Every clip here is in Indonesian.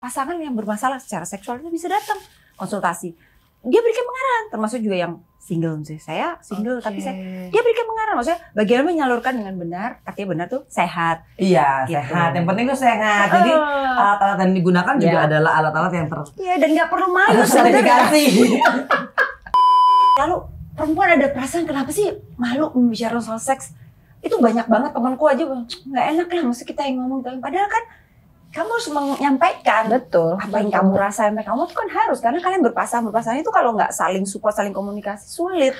pasangan yang bermasalah secara seksual itu bisa datang konsultasi. Dia berikan pengarahan, termasuk juga yang single sih. Saya single tapi dia berikan pengarahan, maksudnya bagaimana menyalurkan dengan benar. Artinya benar tuh sehat. Iya, gitu. Sehat. Yang penting tuh sehat. Jadi alat-alat yang digunakan juga adalah alat-alat yang Iya, dan nggak perlu malu sertifikasi. Lalu perempuan ada perasaan kenapa sih malu membicarakan soal seks? Itu banyak banget temanku aja nggak enak lah, maksudnya kita yang ngomong. Padahal kan kamu harus menyampaikan apa yang kamu rasa, yang kamu tuh kan harus, karena kalian berpasangan itu kalau nggak saling support, saling komunikasi sulit.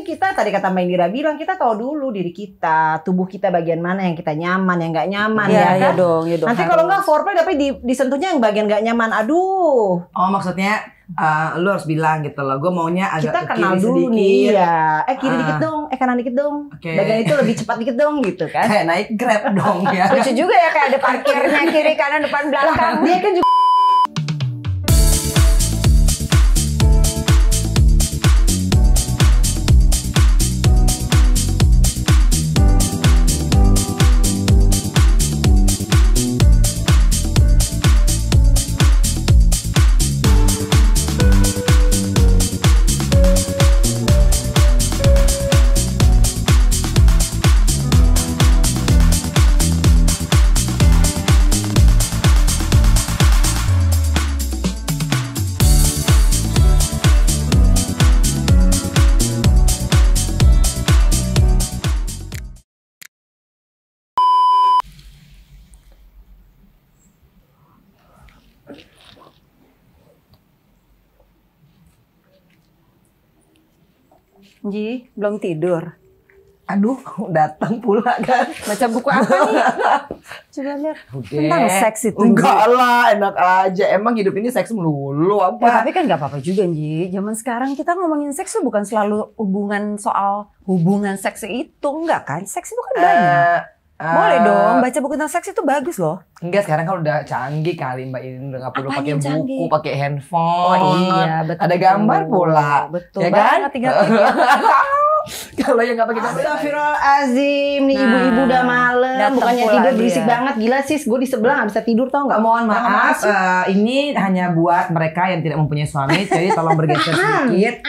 Kita tadi kata Mbak Indira bilang, kita tahu dulu diri kita, tubuh kita bagian mana yang kita nyaman, yang nggak nyaman, ya kan? Ya dong, Nanti kalau nggak foreplay tapi disentuhnya yang bagian nggak nyaman, aduh. Oh maksudnya lu harus bilang gitu loh, gue maunya agak kita kenal kiri dulu sedikit. nih, ya. Kiri dikit dong, kanan dikit dong. Okay. Bagian itu lebih cepat dikit dong, gitu kan? Kayak naik Grab dong ya. Lucu juga ya, kayak ada parkirnya kiri kanan depan belakang. Dia kan juga Ji, belum tidur. Aduh, datang pula kan. Baca buku apa nih? Coba lihat. Tentang seks itu. Enggak lah, enak aja. Emang hidup ini seks melulu apa? Ya, tapi kan nggak apa-apa juga, Ji. Zaman sekarang kita ngomongin seks tuh bukan selalu hubungan seks itu, enggak kan? Seks itu kan banyak. Boleh dong, baca buku tentang seks itu bagus loh. Enggak, sekarang kan udah canggih kali Mbak ini, udah nggak perlu Apanya pakai buku, canggih? pakai handphone. Oh iya, betul. Ada gambar pula. Betul Ya kan? banget, tinggal Kalau yang nggak pakai gambar. Astagfirullahaladzim, nih ibu-ibu udah malam, datang bukannya pula tidur dia. berisik banget, gila sis, gue di sebelah nggak bisa tidur tau nggak? Mohon maaf, ini hanya buat mereka yang tidak mempunyai suami, jadi tolong bergeser sedikit.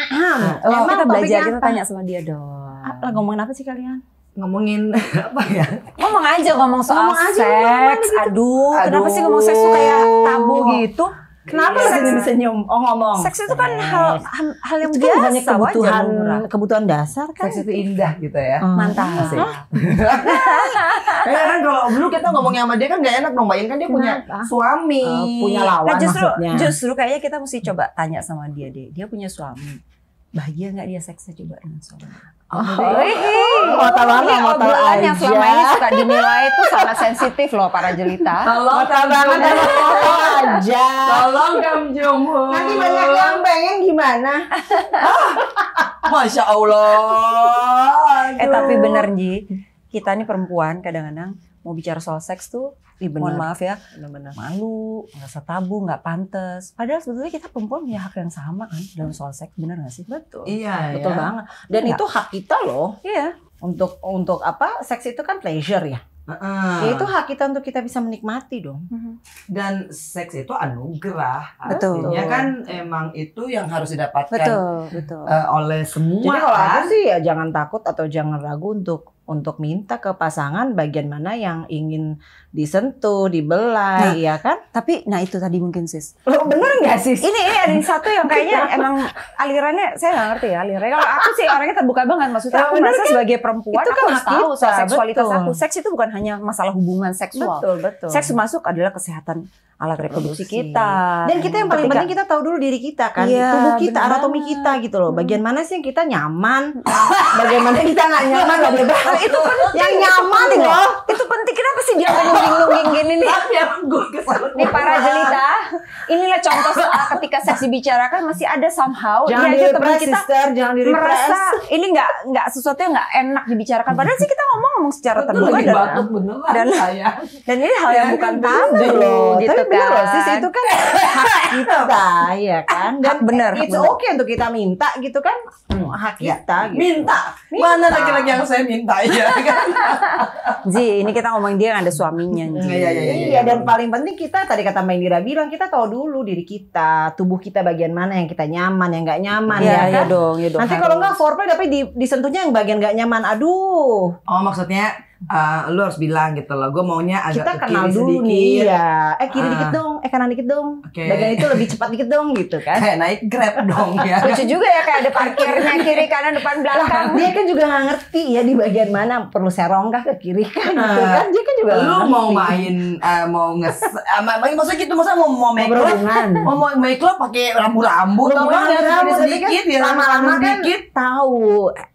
Oh, kita belajar, topiknya kita apa? tanya sama dia dong. Ngomongin apa sih kalian? Ngomongin apa ya? Ngomong soal Ngomong aja, seks. Aduh, kenapa sih ngomong seks tuh kayak tabu gitu? Kenapa Iya. senyum-senyum? Oh ngomong. Seks itu kan hal yang itu kan biasa, banyak kebutuhan wajar, kebutuhan dasar kan. Seks itu indah gitu ya. mantap. Asik. Kayaknya kan kalau dulu kita ngomongnya sama dia kan gak enak dong, Mbak In kan dia punya suami. Punya lawan Nah, maksudnya. justru kayaknya kita mesti coba tanya sama dia deh. Dia punya suami. Bahagia nggak dia seksnya coba dengan suami? Mata banget, Ini mata obrolan yang aja. selama ini suka dinilai itu sangat sensitif loh para jelita. Tolong Mata banget sama aja. Tolong kamu jumbo. Nanti banyak yang pengen gimana? Masya Allah. Tapi bener Ji, kita nih perempuan kadang-kadang mau bicara soal seks tuh, mohon maaf ya, Benar-benar. malu, ngerasa tabu, nggak pantas. Padahal sebetulnya kita perempuan punya hak yang sama kan dalam soal seks, bener nggak sih? Betul. Iya, Betul ya. banget. Dan Iya. itu hak kita loh. Iya. Untuk apa? Seks itu kan pleasure ya. Ya itu hak kita untuk kita bisa menikmati dong. Dan seks itu anugerah. Betul. Artinya kan emang itu yang harus didapatkan Betul. oleh semua. Jadi kalau aku kan? sih ya jangan takut atau jangan ragu untuk minta ke pasangan bagian mana yang ingin disentuh, dibelai, ya kan? Tapi, nah itu tadi mungkin sis. Lo bener nggak sih? Ini ada satu yang kayaknya emang alirannya saya nggak ngerti ya alirannya. Kalau aku sih orangnya terbuka banget, maksudnya Ya, aku bener merasa kan? sebagai perempuan Itu aku kan harus hak tahu kita, soal seksualitas betul. aku. Seks itu bukan hanya masalah hubungan seksual. Betul. Seks masuk adalah kesehatan alat reproduksi Produksi. kita. Dan kita yang paling penting kita tahu dulu diri kita kan, Iya, tubuh kita, bener anatomi banget. kita gitu loh. Bagian mana sih yang kita nyaman, bagian mana kita nggak nyaman, nggak boleh bahas. itu penting. Yang nyaman loh. Itu penting. Kenapa sih dia nungging-nungging gini nih? Tapi emang gue kesal. Nih para jelita. inilah contoh soal ketika seks dibicarakan masih ada somehow Jangan dia aja teman di-repress, kita sister, jangan di-repress. merasa ini nggak sesuatu yang nggak enak dibicarakan. Padahal sih kita ngomong secara terbuka lagi batuk beneran saya. dan ini hal yang bukan tabu loh, gitu Tapi bener loh, sis, kan. itu kan hak kita, ya kan? Dan bener, it's bener. okay untuk kita minta gitu kan, hak kita. Gitu. Minta. Mana laki-laki yang saya minta ya kan? Ji, ini kita ngomongin dia yang ada suaminya. Ji. Iya, dan paling penting kita tadi kata Mbak Indira bilang kita tahu dulu diri kita, tubuh kita bagian mana yang kita nyaman, yang nggak nyaman, Iya, ya kan? iya dong, iya dong. Nanti kalau nggak foreplay tapi disentuhnya yang bagian nggak nyaman, aduh. Oh maksudnya lu harus bilang gitu loh. Gue maunya agak Kita ke kenal kiri dulu sedikit. nih, ya. Kiri dikit dong, kanan dikit dong. Oke. Bagian itu lebih cepat dikit dong, gitu kan? Kayak naik Grab dong ya. Lucu juga ya kayak ada parkirnya kiri kanan depan belakang. Dia kan juga nggak ngerti ya di bagian mana perlu serong kah ke kiri kan, gitu kan? Dia kan juga Lu nggak mau ngerti. main mau maksudnya gitu, masa mau make love, Berhubungan. mau make love pakai rambu-rambu atau Bukan enggak rambut, tapi sedikit kan ya lama-lama kan dikit. tahu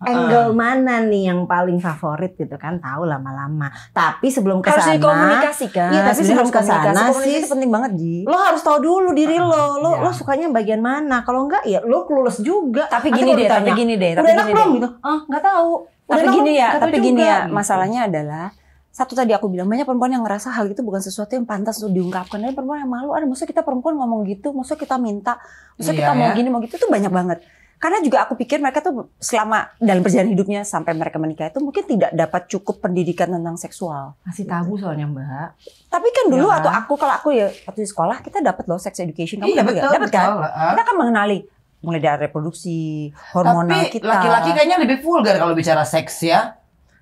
angle mana nih yang paling favorit gitu kan, tahu lama-lama. Tapi sebelum ke Harus sana, dikomunikasikan. Iya, tapi Sebenarnya sebelum harus ke sana komunikasi sih itu penting banget, Ji. lo harus tahu dulu diri lo Iya. lo sukanya bagian mana. Kalau enggak ya lo clueless juga. Tapi Nanti gini kalau deh, ditanya, tapi gini deh, udah tapi enak gini belum deh. gitu? Nggak tahu. Udah Tapi enak gini belum? ya, Nggak tahu tapi gini juga, ya, gitu. masalahnya adalah satu tadi aku bilang banyak perempuan yang ngerasa hal itu bukan sesuatu yang pantas untuk diungkapkan. Ada perempuan yang malu, ada maksudnya kita perempuan ngomong gitu, maksudnya kita minta, maksudnya Iya, kita mau ya. gini mau gitu tuh banyak banget. Karena juga aku pikir mereka tuh selama dalam perjalanan hidupnya sampai mereka menikah itu mungkin tidak dapat cukup pendidikan tentang seksual. Masih tabu soalnya Mbak. Tapi kan dulu Ya. atau kalau aku ya waktu di sekolah kita dapat loh sex education. Kamu Iya dapat betul, nggak? Dapat kan? betul. Kita kan mengenali mulai dari reproduksi, hormonal Tapi kita. laki-laki kayaknya lebih vulgar kalau bicara seks ya.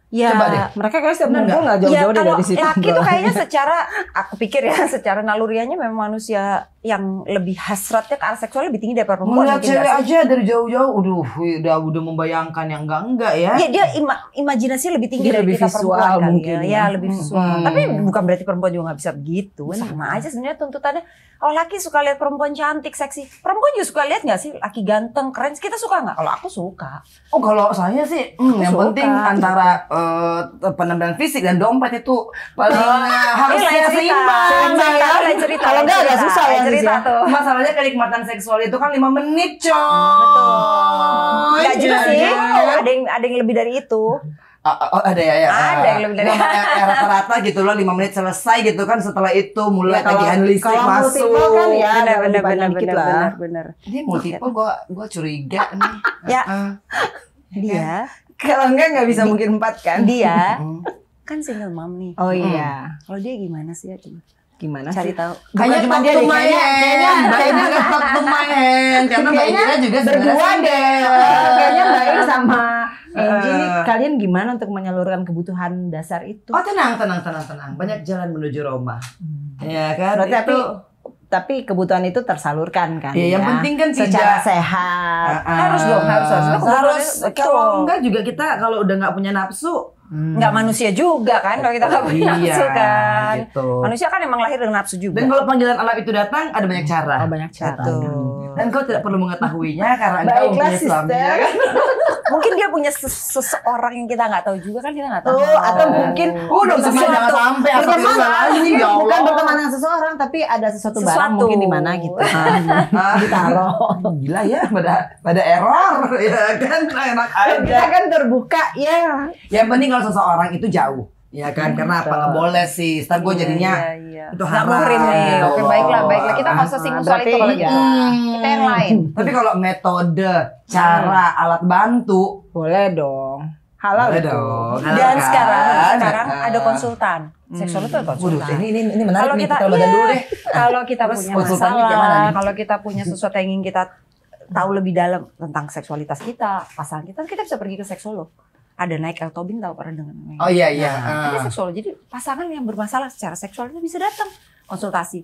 ya, Coba deh. Mereka kayaknya setiap Bener ngumpul nggak jauh-jauh deh kalau dari situ. laki tuh kayaknya secara, aku pikir ya, secara nalurianya memang manusia yang lebih hasratnya ke arah seksual lebih tinggi daripada perempuan. Ngeliat mungkin cewek nggak sih? aja dari jauh-jauh, udah membayangkan yang enggak ya. Iya, dia imajinasi lebih tinggi Dia dari lebih kita visual perempuan kali mungkin ya. ya. Ya, lebih visual. Hmm. Tapi bukan berarti perempuan juga nggak bisa begitu. Sama aja sebenarnya tuntutannya. Kalau laki suka lihat perempuan cantik, seksi. Perempuan juga suka lihat nggak sih laki ganteng, keren. Kita suka nggak? Kalau aku suka. Oh kalau saya sih, yang suka. penting antara penampilan fisik dan dompet itu paling harus Ini lain cerita. seimbang. Lain cerita. Kalau nggak agak susah ya, Lain cerita Sis, ya. tuh. Masalahnya kenikmatan seksual itu kan 5 menit coy. Betul. Nggak juga sih. Jadi- Ada yang lebih dari itu. Oh, ada ya. Ada yang lebih dari rata-rata gitu loh 5 menit selesai gitu kan, setelah itu mulai Ya, tagihan listrik kalau masuk. multiple kan ya ada Benar, lebih banyak dikit lah. benar. Dia multiple gua curiga nih. Ya. Heeh. Dia, Kalau enggak nggak bisa mungkin 4 kan? dia Hmm. kan single mom nih. Oh iya. Kalau dia gimana sih ya? Coba Gimana cari sih? tahu. Kayaknya cuma talk dia to deh, my kayaknya hand. Kayaknya talk to my hand. Karena Mbak Kayaknya Indira juga berdua sebenarnya deh. single. Kayaknya baik sama Angie nih. Eh. Kalian gimana untuk menyalurkan kebutuhan dasar itu? Oh tenang. Banyak jalan menuju Roma. Ya kan? Berarti itu tapi kebutuhan itu tersalurkan kan? Iya, yang ya? penting kan secara tidak- sehat. Harus dong, harus. Harus. Betul. Kalau enggak juga kita kalau udah nggak punya nafsu, Nggak manusia juga kan kalau kita nggak punya nafsu kan. gitu. Manusia kan emang lahir dengan nafsu juga. Dan kalau panggilan alam itu datang, ada banyak cara. Oh, banyak cara. Betul. Dan kau tidak perlu mengetahuinya karena engkau Baiklah, punya suami. sister. Ya kan? Mungkin dia punya seseorang yang kita nggak tahu juga kan, kita nggak tahu. Oh, atau mungkin Udah jangan sampai aku berteman ini ya bukan Allah. berteman dengan seseorang tapi ada sesuatu barang Sesuatu. mungkin di mana gitu. Ditaruh. Gila ya, pada error ya kan, enak Kita aja. kan terbuka ya. Yang penting kalau seseorang itu jauh, ya kan? Karena apa? Nggak boleh sih. Ntar gue jadinya iya. itu Nggak haram. muhrim nih. gitu Oke, loh. baiklah. Kita nggak usah singgung soal Berarti itu kalau iya. gitu. Kita yang lain. Tapi kalau metode, cara, alat bantu, Boleh dong. Halal boleh itu. dong. Halal Dan kan? sekarang ada konsultan. Seksual itu ada Waduh, konsultan. ini menarik Kalau nih, kita kita badan dulu deh. kalau kita Terus punya konsultannya kayak mana masalah, nih? kalau kita punya sesuatu yang ingin kita tahu lebih dalam tentang seksualitas kita, pasangan kita bisa pergi ke seksolog. Ada Naik El Tobing, tahu pernah dengar? Oh iya iya. Ada seksolog. Jadi pasangan yang bermasalah secara seksual itu bisa datang konsultasi.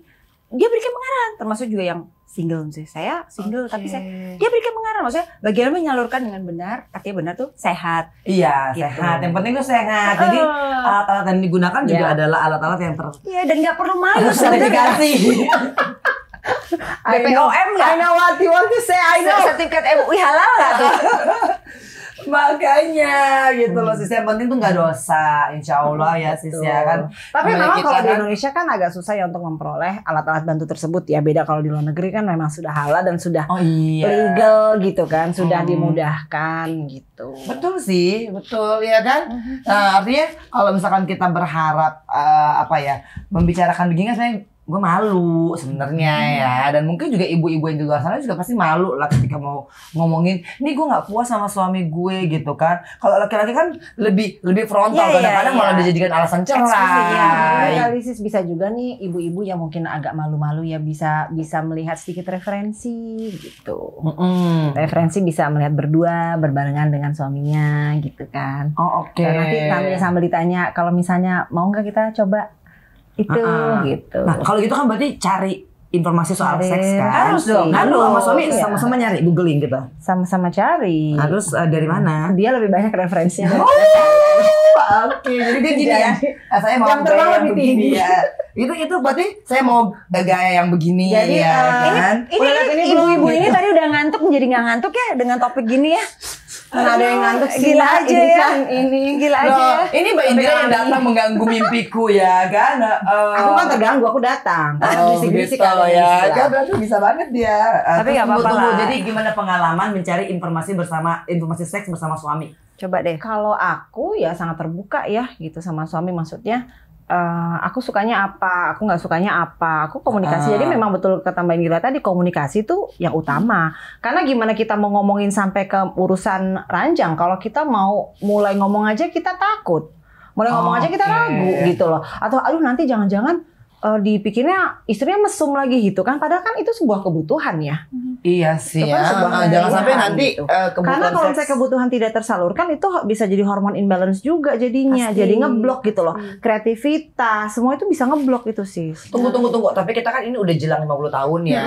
Dia berikan pengarahan, termasuk juga yang single sih. Saya single tapi dia berikan pengarahan, maksudnya bagaimana menyalurkan dengan benar. Artinya benar tuh sehat. Iya, Gitu. sehat. Yang penting tuh sehat. Jadi alat-alat yang digunakan juga Iya. adalah alat-alat yang Iya, dan nggak perlu malu sebenarnya. tersertifikasi. BPOM nggak? I know what you want to say. I know. Sertifikat MUI halal nggak tuh? Makanya gitu loh sis, yang penting tuh nggak dosa, insya Allah ya sis ya kan. Tapi Namanya memang kita kalau di kan- Indonesia kan agak susah ya untuk memperoleh alat-alat bantu tersebut ya. Beda kalau di luar negeri kan memang sudah halal dan sudah Oh iya. legal gitu kan, sudah Hmm. dimudahkan gitu. Betul sih, betul ya kan. Nah, artinya kalau misalkan kita berharap apa ya, membicarakan begini, saya gue malu sebenarnya ya, dan mungkin juga ibu-ibu yang di luar sana juga pasti malu lah ketika mau ngomongin, nih gue nggak puas sama suami gue gitu kan. Kalau laki-laki kan lebih frontal, Iya, kadang-kadang iya, malah iya. dijadikan alasan Ekspresinya. cerai. Analisis bisa juga nih ibu-ibu yang mungkin agak malu-malu ya bisa melihat sedikit referensi gitu. Referensi bisa melihat berdua berbarengan dengan suaminya gitu kan. Oh oke. Dan nanti sambil ditanya kalau misalnya mau nggak kita coba itu gitu. Nah kalau gitu kan berarti cari informasi soal Cari seks kan. harus dong. Kan lu sama suami Iya. sama-sama nyari, googling gitu. Sama-sama cari. Harus dari mana? Dia lebih banyak referensinya. Oke, jadi dia gini ya. Saya mau Yang terbang gaya yang lebih begini tinggi. ya. Itu berarti saya mau gaya yang begini Jadi, ya kan. Ini ibu-ibu ini tadi udah ngantuk menjadi nggak ngantuk ya dengan topik gini ya. Mana ada yang ngantuk sih? Gila Mbak? aja Ini ya. kan ini Gila aja Loh, ya. ini Mbak Indira yang datang mengganggu mimpiku ya kan. Aku kan terganggu, aku datang. Oh, Berisik-berisik gitu ada yang ya. istilah. Dia berarti bisa banget dia. Tapi nggak apa-apa lah. Jadi gimana pengalaman mencari informasi seks bersama suami? Coba deh. Kalau aku ya sangat terbuka ya gitu sama suami, maksudnya aku sukanya apa, aku nggak sukanya apa, aku komunikasi. Jadi memang betul kata Mbak Indira tadi, komunikasi itu yang utama. Karena gimana kita mau ngomongin sampai ke urusan ranjang, kalau kita mau mulai ngomong aja kita takut, mulai ngomong aja kita ragu gitu loh. Atau aduh nanti jangan-jangan dipikirnya istrinya mesum lagi gitu kan, padahal kan itu sebuah kebutuhan ya. Iya sih Itu kan ya. sebuah Jangan pilihan sampai nanti gitu. kebutuhan Karena kalau seks. misalnya kebutuhan tidak tersalurkan itu bisa jadi hormon imbalance juga jadinya. Pasti. Jadi ngeblok gitu loh. Kreativitas, semua itu bisa ngeblok itu sih. Tunggu. Tapi kita kan ini udah jelang 50 tahun ya.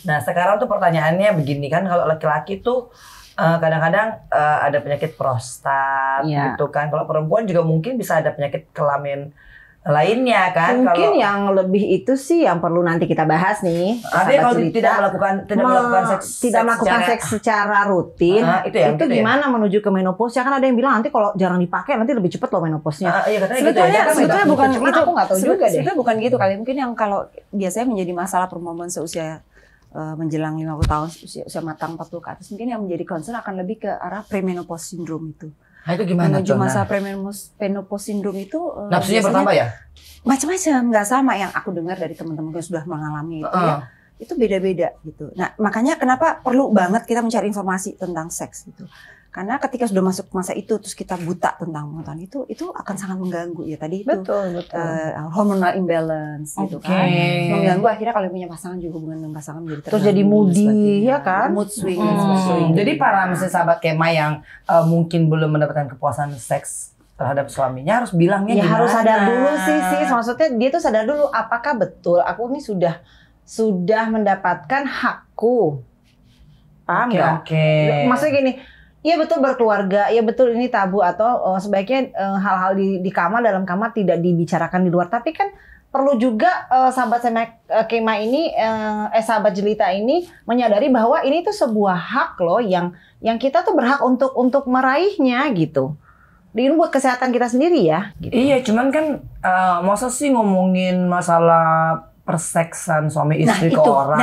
Nah sekarang tuh pertanyaannya begini kan, kalau laki-laki tuh kadang-kadang ada penyakit prostat Iya. gitu kan. Kalau perempuan juga mungkin bisa ada penyakit kelamin lainnya kan. Mungkin Kalau yang lebih itu sih yang perlu nanti kita bahas nih. artinya kalau Sahabat tidak cerita. melakukan seks, Tidak melakukan seks secara rutin, itu ya, gitu ya? gimana menuju ke menopause? Ya kan ada yang bilang nanti kalau jarang dipakai nanti lebih cepat loh menopausnya. Iya katanya gitu ya. Sebetulnya Dia kan sebetulnya nggak- bukan Cuman itu. aku nggak tahu juga deh. Sebetulnya bukan gitu kali. Mungkin yang kalau biasanya menjadi masalah perempuan seusia menjelang 50 tahun, usia matang 40 ke atas, mungkin yang menjadi concern akan lebih ke arah premenopause syndrome itu. Nah itu gimana Menuju tuh? masa premenopause syndrome itu Nafsunya biasanya bertambah ya? macam-macam, nggak sama yang aku dengar dari teman-teman yang sudah mengalami itu ya. Itu beda-beda gitu. Nah, makanya kenapa perlu banget kita mencari informasi tentang seks gitu. Karena ketika sudah masuk masa itu terus kita buta tentang pengetahuan itu akan sangat mengganggu ya tadi itu. Betul. Hormonal imbalance gitu kan. Mengganggu akhirnya kalau punya pasangan juga hubungan dengan pasangan menjadi Terus jadi terganggu, moody, sebagainya. ya kan? Mood swing dan sebagainya. Jadi para misalnya sahabat Kema yang mungkin belum mendapatkan kepuasan seks terhadap suaminya harus bilangnya Ya gimana? harus sadar dulu sih, maksudnya dia tuh sadar dulu apakah betul aku ini sudah mendapatkan hakku. Paham Oke, nggak? oke. Maksudnya gini, iya betul berkeluarga, iya betul ini tabu atau sebaiknya hal-hal di kamar, dalam kamar tidak dibicarakan di luar. Tapi kan perlu juga sahabat Kema ini, sahabat Jelita ini menyadari bahwa ini tuh sebuah hak loh yang kita tuh berhak untuk meraihnya gitu. Ini buat kesehatan kita sendiri ya. Gitu. Iya, cuman kan masa sih ngomongin masalah perseksan suami istri ke orang.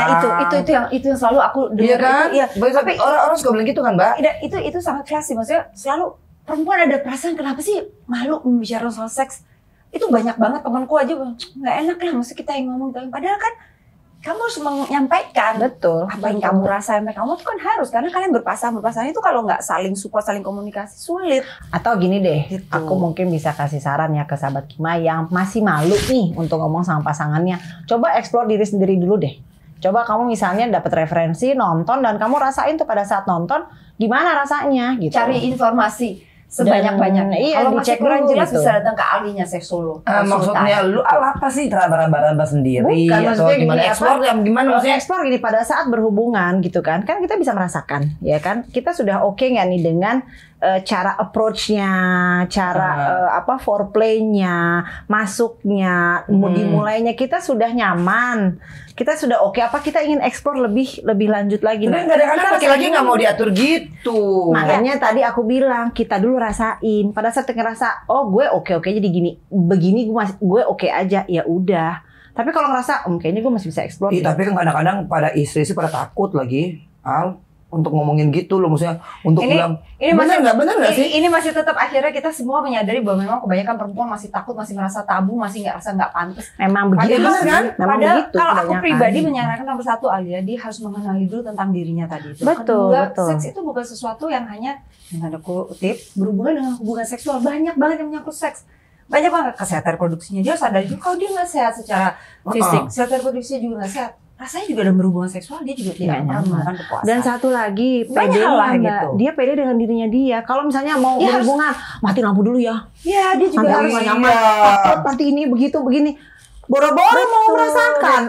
itu yang selalu aku Iya dengar kan? itu. Iya. Tapi orang suka bilang gitu kan, Mbak? Itu sangat klasik, maksudnya selalu perempuan ada perasaan kenapa sih malu membicarakan soal seks. Itu banyak banget temanku aja nggak enak lah, maksudnya kita yang ngomong, padahal kan kamu harus menyampaikan Betul. apa yang kamu rasain, kamu tuh kan harus, karena kalian berpasangan itu kalau nggak saling support, saling komunikasi sulit. Atau gini deh, Gitu. aku mungkin bisa kasih saran ya ke sahabat Kima yang masih malu nih untuk ngomong sama pasangannya. Coba explore diri sendiri dulu deh. Coba kamu misalnya dapat referensi, nonton, dan kamu rasain tuh pada saat nonton gimana rasanya gitu. Cari informasi sebanyak-banyaknya. Iya, Kalau masih dicek kurang dulu jelas gitu. bisa datang ke ahlinya seksolog. Maksudnya lu apa sih barang-barang sendiri Bukan, atau maksudnya gimana? gini, Explore yang gimana maksudnya? Explore gini pada saat berhubungan gitu kan kita bisa merasakan ya kan kita sudah oke nggak nih dengan cara approach-nya, cara foreplay-nya, masuknya, dimulainya kita sudah nyaman, kita sudah oke. Apa kita ingin explore lebih lanjut lagi? Tapi kadang-kadang laki-laki nggak mau diatur gitu. Makanya tadi aku bilang kita dulu rasain. Pada saat ngerasa, oh gue oke jadi begini gue oke aja, ya udah. Tapi kalau ngerasa, kayaknya gue masih bisa explore. Iya, tapi kan kadang-kadang pada istri sih pada takut lagi, untuk ngomongin gitu loh, maksudnya untuk bilang ini bener nggak sih? Ini masih tetap akhirnya kita semua menyadari bahwa memang kebanyakan perempuan masih takut, masih merasa tabu, masih nggak pantas. Memang begitu kan? Padahal kalau aku pribadi menyarankan nomor satu, Alia, dia harus mengenali dulu tentang dirinya tadi itu. Betul. Seks itu bukan sesuatu yang hanya dengan kutip berhubungan dengan hubungan seksual. Banyak banget yang menyangkut seks. Banyak banget kesehatan reproduksinya. Dia sadar juga kalau dia nggak sehat secara fisik, kesehatan reproduksinya juga nggak sehat. Rasanya juga dalam berhubungan seksual dia juga tidak pernah menggunakan kepuasan. Dan satu lagi, pede lah gitu. Dia pede dengan dirinya dia. Kalau misalnya mau berhubungan, mati lampu dulu ya. Iya, dia juga harus nyaman. Takut nanti ini begini. Boro-boro mau merasakan,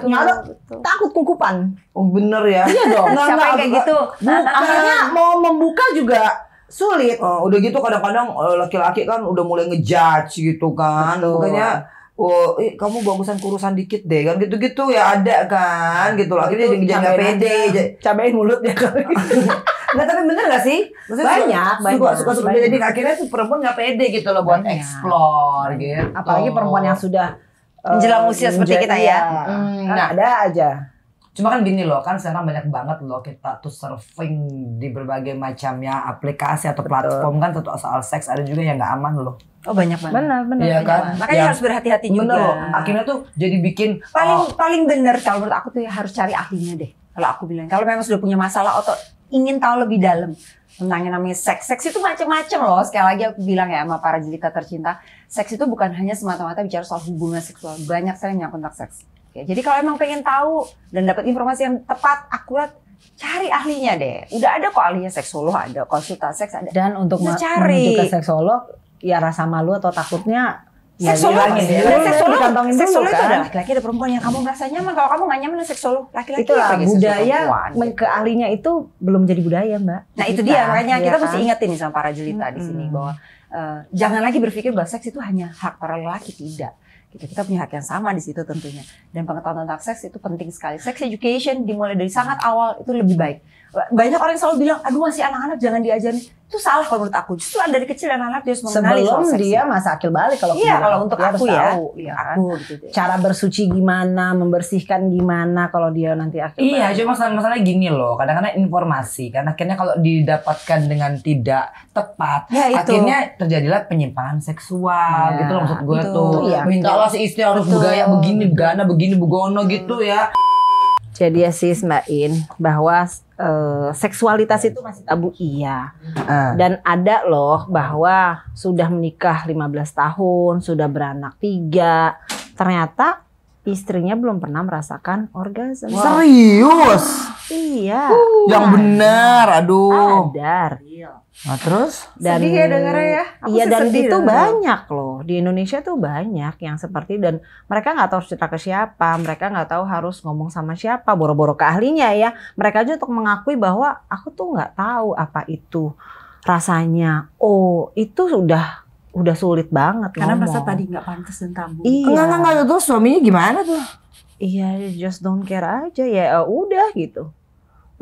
takut kukupan. Oh bener ya. Iya dong. Siapa yang kayak gitu? Akhirnya mau membuka juga sulit. Udah gitu kadang-kadang laki-laki kan udah mulai ngejudge gitu kan. Makanya kamu bagusan kurusan dikit deh kan gitu-gitu ya ada kan gitu loh. Akhirnya jadi nggak pede, cabain mulutnya kali. Nggak, tapi bener nggak sih? Maksudnya suka jadi akhirnya tuh perempuan nggak pede gitu loh buat explore gitu. Apalagi perempuan yang sudah menjelang usia seperti kita ya. Nah, ada aja. Cuma kan gini loh, kan sekarang banyak banget loh kita tuh surfing di berbagai macamnya aplikasi atau platform kan soal seks ada juga yang nggak aman loh. Oh banyak banget. Benar. Iya kan? Makanya harus berhati-hati juga. Loh. Akhirnya tuh jadi bikin paling benar kalau menurut aku tuh ya harus cari ahlinya deh. Kalau aku bilang kalau memang sudah punya masalah atau ingin tahu lebih dalam tentang yang namanya seks. Seks itu macam-macam loh. Sekali lagi aku bilang ya sama para jelita tercinta, seks itu bukan hanya semata-mata bicara soal hubungan seksual. Banyak sekali yang menyangkut seks. Oke, jadi kalau emang pengen tahu dan dapat informasi yang tepat, akurat, cari ahlinya deh. Udah ada kok ahlinya, seksolog ada, konsultan seks ada. Dan untuk menuju ke seksolog, ya rasa malu atau takutnya seksolog seksolog itu ada laki-laki ada perempuan yang kamu merasa nyaman. Kalau kamu nggak nyaman dengan seksolog laki-laki, itulah budaya ke ahlinya itu belum jadi budaya, Mbak. Nah itu dia makanya kita mesti ingetin nih sama para jelita di sini bahwa jangan lagi berpikir bahwa seks itu hanya hak para lelaki, tidak. Kita punya hak yang sama di situ tentunya. Dan pengetahuan tentang seks itu penting sekali. Sex education dimulai dari sangat awal itu lebih baik. Banyak orang yang selalu bilang, aduh masih anak-anak jangan diajarin. Itu salah kalau menurut aku. Justru dari kecil anak-anak dia harus mengenali soal seks. Sebelum dia masa akil balik kalau iya, kalau untuk aku ya. Aku gitu. Cara bersuci gimana, membersihkan gimana kalau dia nanti akil balik. Iya, cuma masalahnya gini loh. Kadang-kadang informasi kan akhirnya kalau didapatkan dengan tidak tepat, ya, akhirnya terjadilah penyimpangan seksual gitu loh maksud gue tuh. Kalau si istri harus bergaya begini, begana, begini, begono gitu ya. Jadi ya sis Mbak In, bahwa seksualitas itu masih tabu, iya. Dan ada loh bahwa sudah menikah 15 tahun, sudah beranak 3, ternyata istrinya belum pernah merasakan orgasme. Serius? Iya. Yang benar, aduh. Ada. Nah terus? Dan sedih ya dengarnya ya. Iya dan itu banyak loh di Indonesia tuh banyak yang seperti dan mereka nggak tahu harus cerita ke siapa, mereka nggak tahu harus ngomong sama siapa, boro-boro ke ahlinya ya. Mereka aja untuk mengakui bahwa aku tuh nggak tahu apa itu rasanya. Oh itu udah sulit banget. Karena ngomong. merasa tadi nggak pantas dan tabu. Iya. Enggak terus suaminya gimana tuh? Iya just don't care aja ya udah gitu.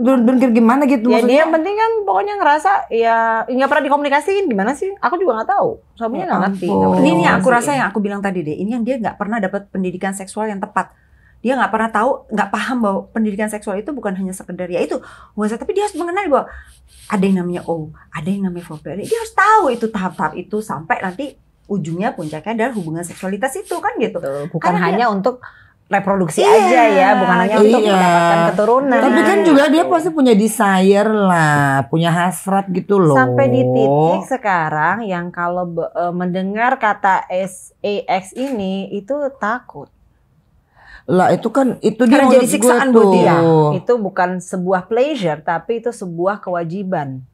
Berpikir gimana gitu ya maksudnya? Dia yang penting kan pokoknya ngerasa ya nggak pernah dikomunikasiin gimana sih? Aku juga nggak tahu. Suaminya nggak ngerti. Ini yang aku rasa yang aku bilang tadi deh. Ini yang dia nggak pernah dapat pendidikan seksual yang tepat. Dia nggak pernah tahu, nggak paham bahwa pendidikan seksual itu bukan hanya sekedar ya itu, tapi dia harus mengenali bahwa ada yang namanya ada yang namanya foreplay. Dia harus tahu itu tahap-tahap itu sampai nanti ujungnya puncaknya adalah hubungan seksualitas itu kan gitu. Bukan karena hanya untuk reproduksi aja ya, bukan hanya untuk mendapatkan keturunan. Tapi kan juga dia pasti punya desire lah, punya hasrat gitu loh. Sampai di titik sekarang yang kalau mendengar kata sex ini itu takut. Lah itu kan itu dia jadi siksaan buat dia. Itu bukan sebuah pleasure tapi itu sebuah kewajiban.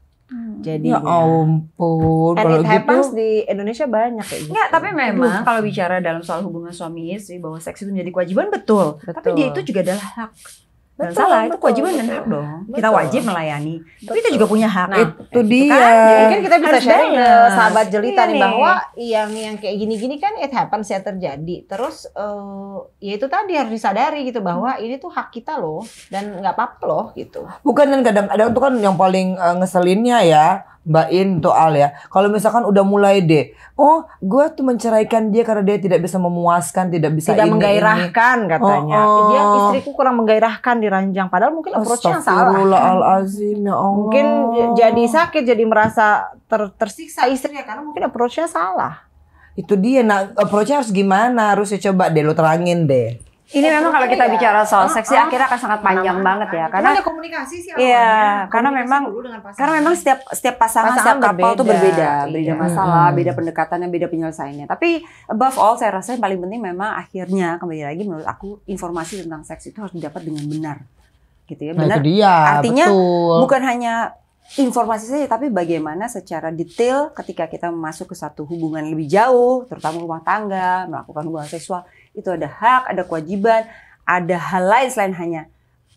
Jadi ya ampun kalau it happens gitu, di Indonesia banyak kayak gitu. Nggak, tapi memang kalau bicara dalam soal hubungan suami istri bahwa seks itu menjadi kewajiban betul. Tapi dia itu juga adalah hak. Dan salah, itu kewajiban dan hak dong. Kita wajib melayani. Tapi kita juga punya hak. Nah, itu dia. Kan? Jadi kan kita bisa Harus sharing ke balance. sahabat jelita Iya nih nih. bahwa yang kayak gini-gini kan it happens ya terjadi. Terus ya itu tadi harus disadari gitu bahwa ini tuh hak kita loh dan nggak apa-apa loh gitu. Bukan, dan kadang-kadang tuh kan yang paling ngeselinnya ya, Mbak In tuh Al ya. Kalau misalkan udah mulai deh, oh gue tuh menceraikan dia karena dia tidak bisa memuaskan, tidak bisa Tidak ini, menggairahkan katanya. Oh. Dia istriku kurang menggairahkan di ranjang. Padahal mungkin approach-nya yang salah. Astagfirullahalazim, ya Allah. Mungkin jadi sakit, jadi merasa tersiksa istrinya karena mungkin approach-nya salah. Itu dia, nah approach-nya harus gimana? Harusnya coba deh lo terangin deh. Ini memang kalau kita bicara soal seks sih akhirnya akan sangat panjang banget ya. Karena ada komunikasi sih iya, awalnya. karena Komunikasi memang dulu dengan pasangan. karena memang setiap pasangan, setiap couple tuh berbeda, Iya. masalah, beda pendekatannya, beda penyelesaiannya. Tapi above all saya rasa yang paling penting memang akhirnya kembali lagi menurut aku informasi tentang seks itu harus didapat dengan benar. Gitu ya. Nah Benar. itu dia, Artinya betul. bukan hanya informasi saja, tapi bagaimana secara detail ketika kita masuk ke satu hubungan lebih jauh, terutama rumah tangga, melakukan hubungan seksual, itu ada hak, ada kewajiban, ada hal lain selain hanya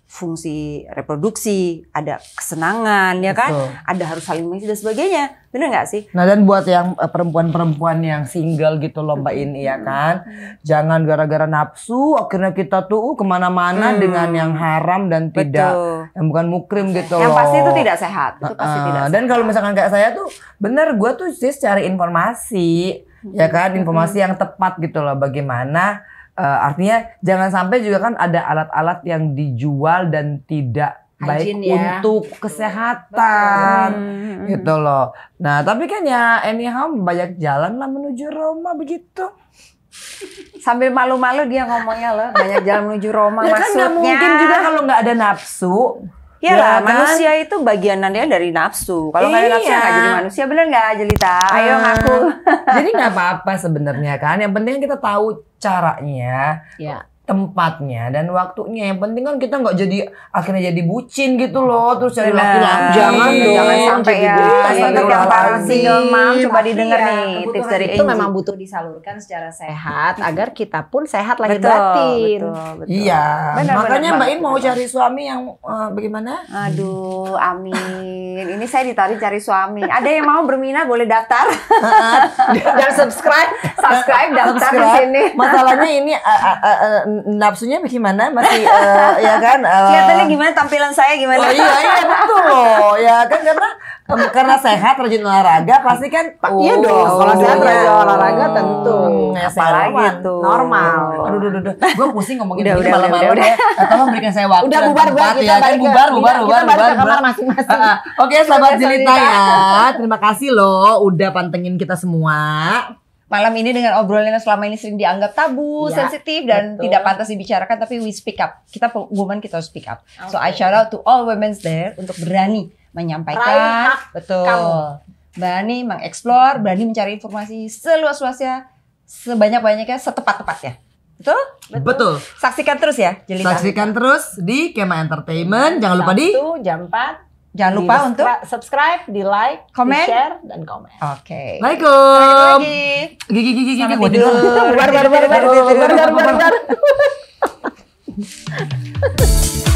fungsi reproduksi, ada kesenangan, ya kan? Betul. Ada harus saling mengisi dan sebagainya. Benar nggak sih? Nah dan buat yang perempuan-perempuan yang single gitu loh Mbak In, ya kan, jangan gara-gara nafsu akhirnya kita tuh kemana-mana dengan yang haram dan tidak, yang bukan mukrim gitu Yang loh. pasti itu tidak sehat. Itu pasti tidak sehat. Dan kalau misalkan kayak saya tuh, bener gue tuh sih cari informasi, ya kan, informasi yang tepat gitu loh, bagaimana. Artinya jangan sampai juga kan ada alat-alat yang dijual dan tidak baik Hygiene ya. untuk kesehatan gitu loh. Nah tapi kan ya anyhow banyak jalan lah menuju Roma begitu. Sambil malu-malu dia ngomongnya loh, banyak jalan menuju Roma Ya kan maksudnya. nggak mungkin juga kalau nggak ada nafsu. Iyalah, Ya kan? manusia itu bagiannya dari nafsu. Kalau nggak ada nafsu Iya. nggak jadi manusia, bener nggak Jelita? Ayo ngaku. Jadi nggak apa-apa sebenarnya kan. Yang penting kita tahu caranya, Ya. tempatnya dan waktunya. Yang penting kan kita nggak jadi akhirnya jadi bucin gitu loh, terus cari Benar. laki-laki. Jangan dong, Jangan sampai jadi ya. buta, Untuk yang para astagfirullahaladzim. single mom coba Tapi didengar ya, nih kebutuhan tips dari itu Angie. memang butuh disalurkan secara sehat agar kita pun sehat lahir betul, batin. betul. Iya, Benar, makanya benar Mbak In banget, mau benar. cari suami yang bagaimana? Aduh, amin. Ini saya ditarik cari suami. Ada yang mau berminat boleh daftar. Dan subscribe. Subscribe daftar di sini. Masalahnya ini nafsunya bagaimana? Masih ya kan? Kelihatannya gimana tampilan saya gimana? Oh iya betul loh ya kan karena sehat rajin olahraga pasti kan Iya dong, kalau sehat rajin olahraga tentu. Apalagi tuh. Normal. Aduh, gue pusing ngomongin Udah, begini udah, malam-malam udah. ya. Tolong berikan saya waktu. Udah dan bubar tempat kita ya kan balik bubar. kita balik ke kamar masing-masing. Oke, sahabat jelita ya. Terima kasih loh udah pantengin kita semua. Malam ini dengan obrolan yang selama ini sering dianggap tabu, Ya, sensitif dan betul. tidak pantas dibicarakan, tapi we speak up. Kita woman kita harus speak up. So I Okay. shout out to all women there untuk berani menyampaikan, Raih hak betul. kamu. Berani mengeksplor, berani mencari informasi seluas-luasnya, sebanyak-banyaknya, setepat-tepatnya. Betul? Betul. Saksikan terus ya, Jelita. Saksikan terus di Kema Entertainment. Jangan lupa di Sabtu jam 4. Jangan lupa untuk subscribe, di like, Komen. di share dan komen. Oke. Assalamualaikum. Lagi. Gigi. Selamat Gua tidur. tidur. Bar.